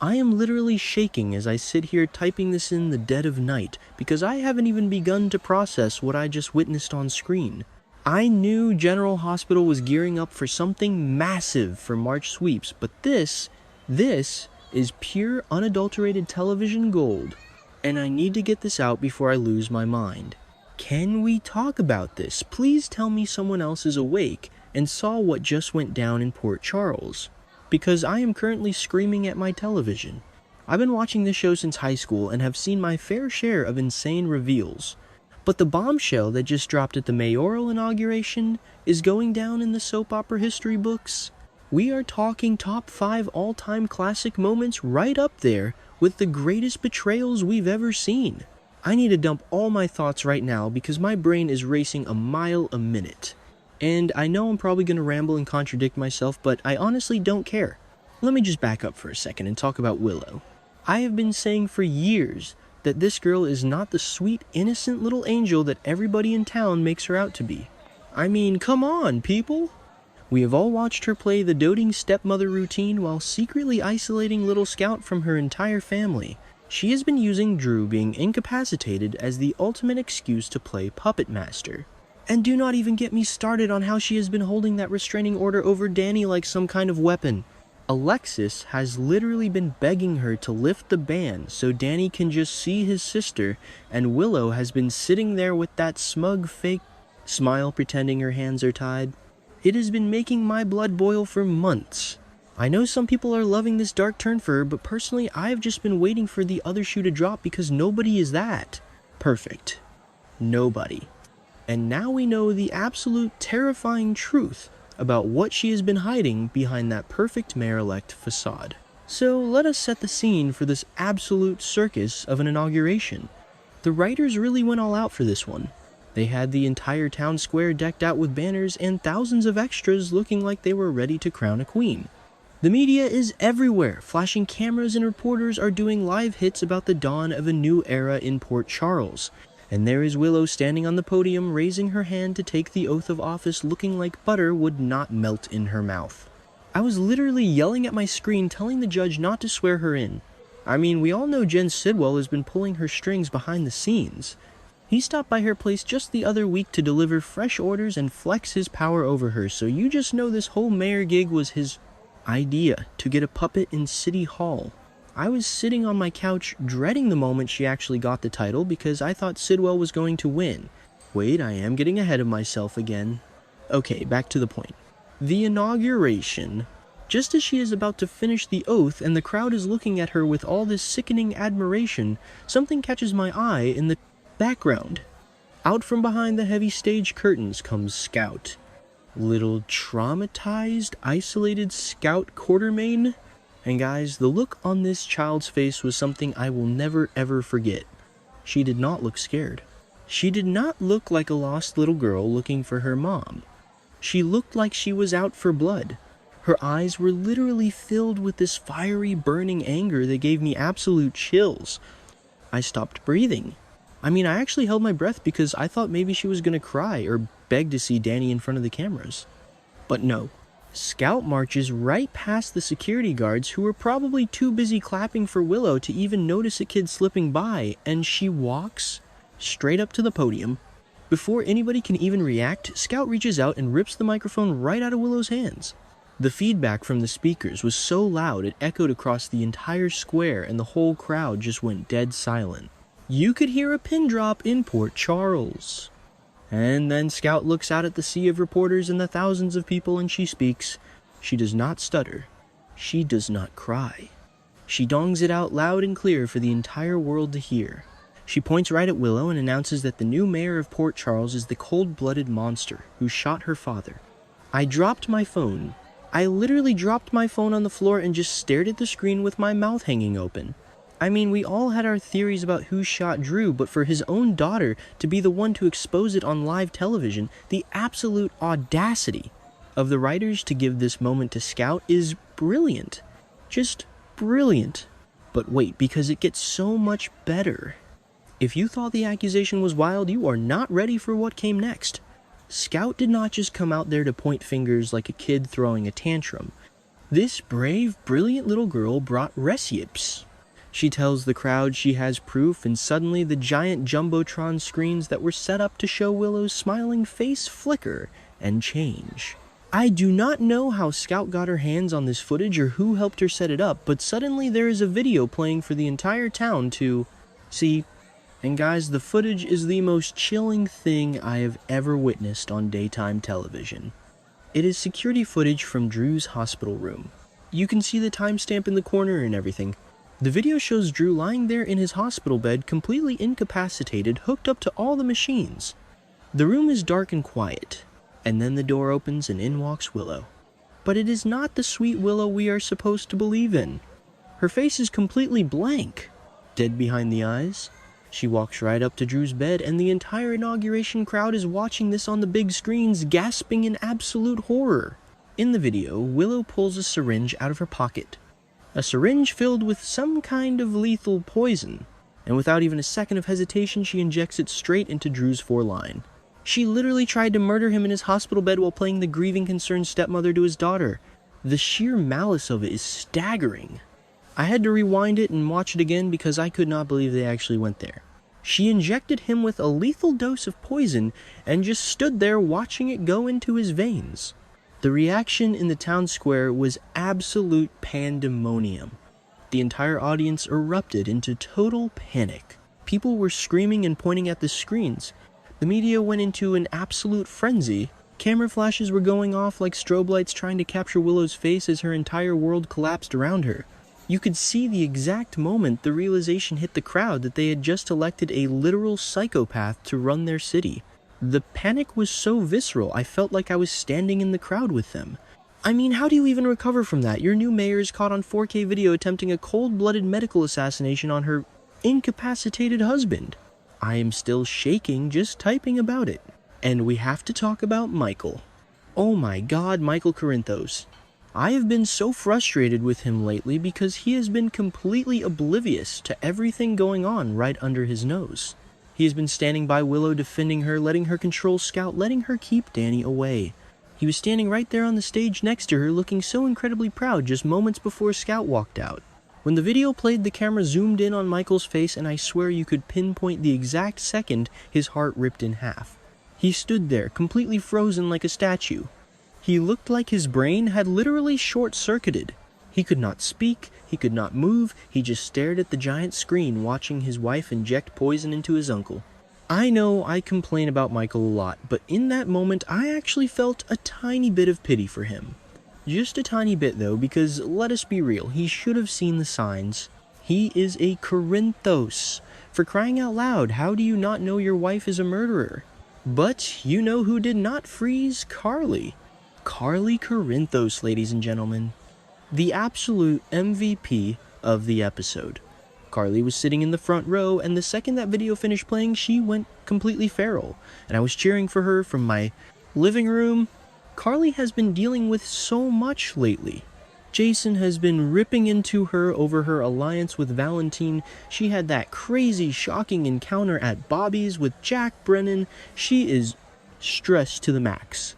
I am literally shaking as I sit here typing this in the dead of night because I haven't even begun to process what I just witnessed on screen. I knew General Hospital was gearing up for something massive for March sweeps, but this is pure unadulterated television gold. And I need to get this out before I lose my mind. Can we talk about this? Please tell me someone else is awake and saw what just went down in Port Charles, because I am currently screaming at my television. I've been watching this show since high school and have seen my fair share of insane reveals. But the bombshell that just dropped at the mayoral inauguration is going down in the soap opera history books. We are talking top 5 all-time classic moments right up there with the greatest betrayals we've ever seen. I need to dump all my thoughts right now because my brain is racing a mile a minute. And I know I'm probably going to ramble and contradict myself, but I honestly don't care. Let me just back up for a second and talk about Willow. I have been saying for years that this girl is not the sweet, innocent little angel that everybody in town makes her out to be. I mean, come on, people! We have all watched her play the doting stepmother routine while secretly isolating little Scout from her entire family. She has been using Drew being incapacitated as the ultimate excuse to play puppet master. And do not even get me started on how she has been holding that restraining order over Danny like some kind of weapon. Alexis has literally been begging her to lift the ban so Danny can just see his sister, and Willow has been sitting there with that smug fake smile pretending her hands are tied. It has been making my blood boil for months. I know some people are loving this dark turn for her, but personally I've just been waiting for the other shoe to drop because nobody is that perfect. Nobody. And now we know the absolute terrifying truth about what she has been hiding behind that perfect mayor-elect facade. So let us set the scene for this absolute circus of an inauguration. The writers really went all out for this one. They had the entire town square decked out with banners and thousands of extras looking like they were ready to crown a queen. The media is everywhere. Flashing cameras and reporters are doing live hits about the dawn of a new era in Port Charles. And there is Willow standing on the podium raising her hand to take the oath of office looking like butter would not melt in her mouth. I was literally yelling at my screen telling the judge not to swear her in. I mean, we all know Jen Sidwell has been pulling her strings behind the scenes. He stopped by her place just the other week to deliver fresh orders and flex his power over her, so you just know this whole mayor gig was his idea to get a puppet in City Hall. I was sitting on my couch dreading the moment she actually got the title because I thought Sidwell was going to win. Wait, I am getting ahead of myself again. Okay, back to the point. The inauguration. Just as she is about to finish the oath and the crowd is looking at her with all this sickening admiration, something catches my eye in the background. Out from behind the heavy stage curtains comes Scout. Little traumatized, isolated Scout Quartermain. And guys, the look on this child's face was something I will never ever forget. She did not look scared. She did not look like a lost little girl looking for her mom. She looked like she was out for blood. Her eyes were literally filled with this fiery, burning anger that gave me absolute chills. I stopped breathing. I mean, I actually held my breath because I thought maybe she was going to cry or beg to see Danny in front of the cameras. But no. Scout marches right past the security guards who were probably too busy clapping for Willow to even notice a kid slipping by, and she walks straight up to the podium. Before anybody can even react, Scout reaches out and rips the microphone right out of Willow's hands. The feedback from the speakers was so loud it echoed across the entire square and the whole crowd just went dead silent. You could hear a pin drop in Port Charles. And then Scout looks out at the sea of reporters and the thousands of people and she speaks. She does not stutter. She does not cry. She dongs it out loud and clear for the entire world to hear. She points right at Willow and announces that the new mayor of Port Charles is the cold-blooded monster who shot her father. I dropped my phone. I literally dropped my phone on the floor and just stared at the screen with my mouth hanging open. I mean, we all had our theories about who shot Drew, but for his own daughter to be the one to expose it on live television, the absolute audacity of the writers to give this moment to Scout is brilliant. Just brilliant. But wait, because it gets so much better. If you thought the accusation was wild, you are not ready for what came next. Scout did not just come out there to point fingers like a kid throwing a tantrum. This brave, brilliant little girl brought recips. She tells the crowd she has proof, and suddenly the giant jumbotron screens that were set up to show Willow's smiling face flicker and change. I do not know how Scout got her hands on this footage or who helped her set it up, but suddenly there is a video playing for the entire town to see. And guys, the footage is the most chilling thing I have ever witnessed on daytime television. It is security footage from Drew's hospital room. You can see the timestamp in the corner and everything. The video shows Drew lying there in his hospital bed, completely incapacitated, hooked up to all the machines. The room is dark and quiet, and then the door opens and in walks Willow. But it is not the sweet Willow we are supposed to believe in. Her face is completely blank, dead behind the eyes. She walks right up to Drew's bed, and the entire inauguration crowd is watching this on the big screens, gasping in absolute horror. In the video, Willow pulls a syringe out of her pocket. A syringe filled with some kind of lethal poison, and without even a second of hesitation, she injects it straight into Drew's foreline. She literally tried to murder him in his hospital bed while playing the grieving, concerned stepmother to his daughter. The sheer malice of it is staggering. I had to rewind it and watch it again because I could not believe they actually went there. She injected him with a lethal dose of poison and just stood there watching it go into his veins. The reaction in the town square was absolute pandemonium. The entire audience erupted into total panic. People were screaming and pointing at the screens. The media went into an absolute frenzy. Camera flashes were going off like strobe lights trying to capture Willow's face as her entire world collapsed around her. You could see the exact moment the realization hit the crowd that they had just elected a literal psychopath to run their city. The panic was so visceral, I felt like I was standing in the crowd with them. I mean, how do you even recover from that? Your new mayor is caught on 4K video attempting a cold-blooded medical assassination on her incapacitated husband. I am still shaking just typing about it. And we have to talk about Michael. Oh my god, Michael Corinthos. I have been so frustrated with him lately because he has been completely oblivious to everything going on right under his nose. He has been standing by Willow, defending her, letting her control Scout, letting her keep Danny away. He was standing right there on the stage next to her, looking so incredibly proud just moments before Scout walked out. When the video played, the camera zoomed in on Michael's face, and I swear you could pinpoint the exact second his heart ripped in half. He stood there, completely frozen like a statue. He looked like his brain had literally short-circuited. He could not speak, he could not move, he just stared at the giant screen watching his wife inject poison into his uncle. I know I complain about Michael a lot, but in that moment I actually felt a tiny bit of pity for him. Just a tiny bit though, because let us be real, he should have seen the signs. He is a Corinthos. For crying out loud, how do you not know your wife is a murderer? But you know who did not freeze Carly. Carly Corinthos, ladies and gentlemen. The absolute MVP of the episode. Carly was sitting in the front row, and the second that video finished playing, she went completely feral, and I was cheering for her from my living room. Carly has been dealing with so much lately. Jason has been ripping into her over her alliance with Valentine. She had that crazy, shocking encounter at Bobby's with Jack Brennan. She is stressed to the max.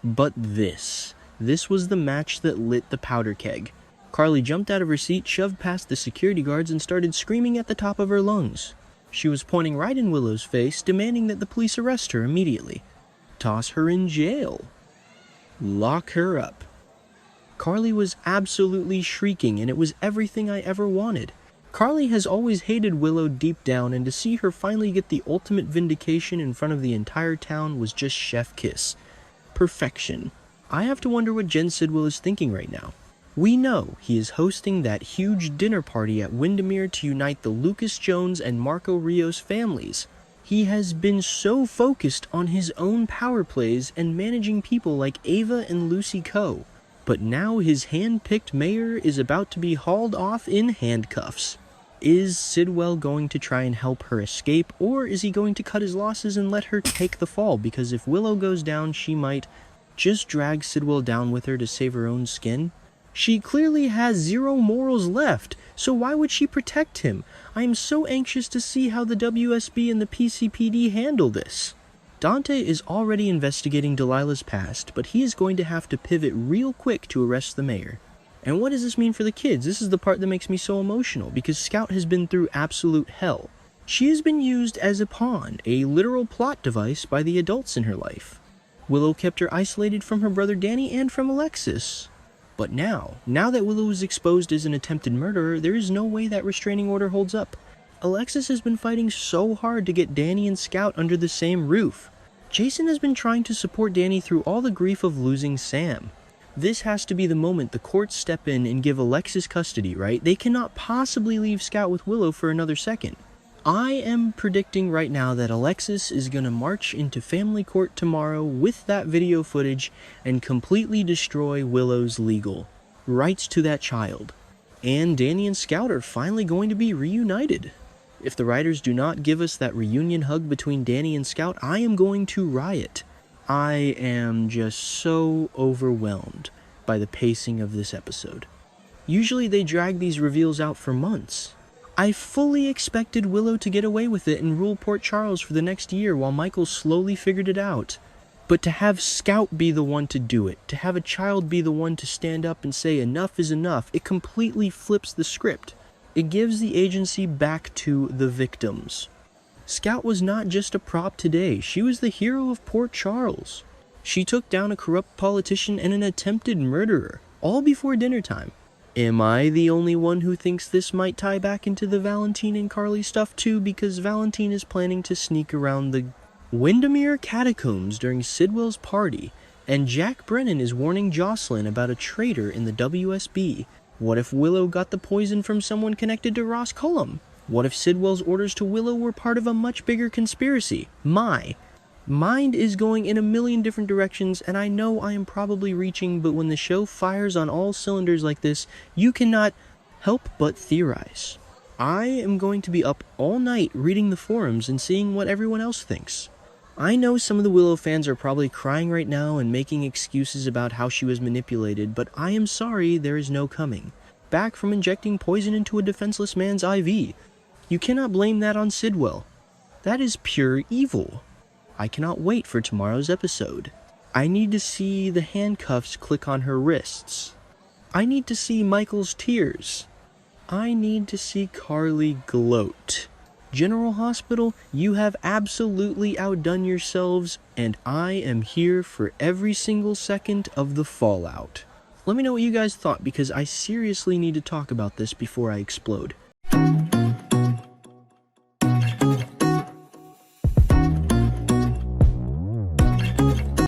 But this was the match that lit the powder keg. Carly jumped out of her seat, shoved past the security guards, and started screaming at the top of her lungs. She was pointing right in Willow's face, demanding that the police arrest her immediately. Toss her in jail. Lock her up. Carly was absolutely shrieking, and it was everything I ever wanted. Carly has always hated Willow deep down, and to see her finally get the ultimate vindication in front of the entire town was just chef kiss. Perfection. I have to wonder what Jen Sidwell is thinking right now. We know he is hosting that huge dinner party at Windermere to unite the Lucas Jones and Marco Rios families. He has been so focused on his own power plays and managing people like Ava and Lucy Coe. But now his hand-picked mayor is about to be hauled off in handcuffs. Is Sidwell going to try and help her escape, or is he going to cut his losses and let her take the fall? Because if Willow goes down, she might just drag Sidwell down with her to save her own skin. She clearly has zero morals left, so why would she protect him? I am so anxious to see how the WSB and the PCPD handle this. Dante is already investigating Delilah's past, but he is going to have to pivot real quick to arrest the mayor. And what does this mean for the kids? This is the part that makes me so emotional, because Scout has been through absolute hell. She has been used as a pawn, a literal plot device by the adults in her life. Willow kept her isolated from her brother Danny and from Alexis. But now that Willow is exposed as an attempted murderer, there is no way that restraining order holds up. Alexis has been fighting so hard to get Danny and Scout under the same roof. Jason has been trying to support Danny through all the grief of losing Sam. This has to be the moment the courts step in and give Alexis custody, right? They cannot possibly leave Scout with Willow for another second. I am predicting right now that Alexis is going to march into family court tomorrow with that video footage and completely destroy Willow's legal rights to that child. And Danny and Scout are finally going to be reunited. If the writers do not give us that reunion hug between Danny and Scout, I am going to riot. I am just so overwhelmed by the pacing of this episode. Usually they drag these reveals out for months. I fully expected Willow to get away with it and rule Port Charles for the next year while Michael slowly figured it out. But to have Scout be the one to do it, to have a child be the one to stand up and say enough is enough, it completely flips the script. It gives the agency back to the victims. Scout was not just a prop today, she was the hero of Port Charles. She took down a corrupt politician and an attempted murderer, all before dinner time. Am I the only one who thinks this might tie back into the Valentine and Carly stuff too, because Valentine is planning to sneak around the Windermere catacombs during Sidwell's party, and Jack Brennan is warning Jocelyn about a traitor in the WSB. What if Willow got the poison from someone connected to Ross Cullum? What if Sidwell's orders to Willow were part of a much bigger conspiracy? My mind is going in a million different directions, and I know I am probably reaching, but when the show fires on all cylinders like this, you cannot help but theorize. I am going to be up all night reading the forums and seeing what everyone else thinks. I know some of the Willow fans are probably crying right now and making excuses about how she was manipulated, but I am sorry there is no coming back from injecting poison into a defenseless man's IV. You cannot blame that on Sidwell. That is pure evil. I cannot wait for tomorrow's episode. I need to see the handcuffs click on her wrists. I need to see Michael's tears. I need to see Carly gloat. General Hospital, you have absolutely outdone yourselves, and I am here for every single second of the fallout. Let me know what you guys thought, because I seriously need to talk about this before I explode.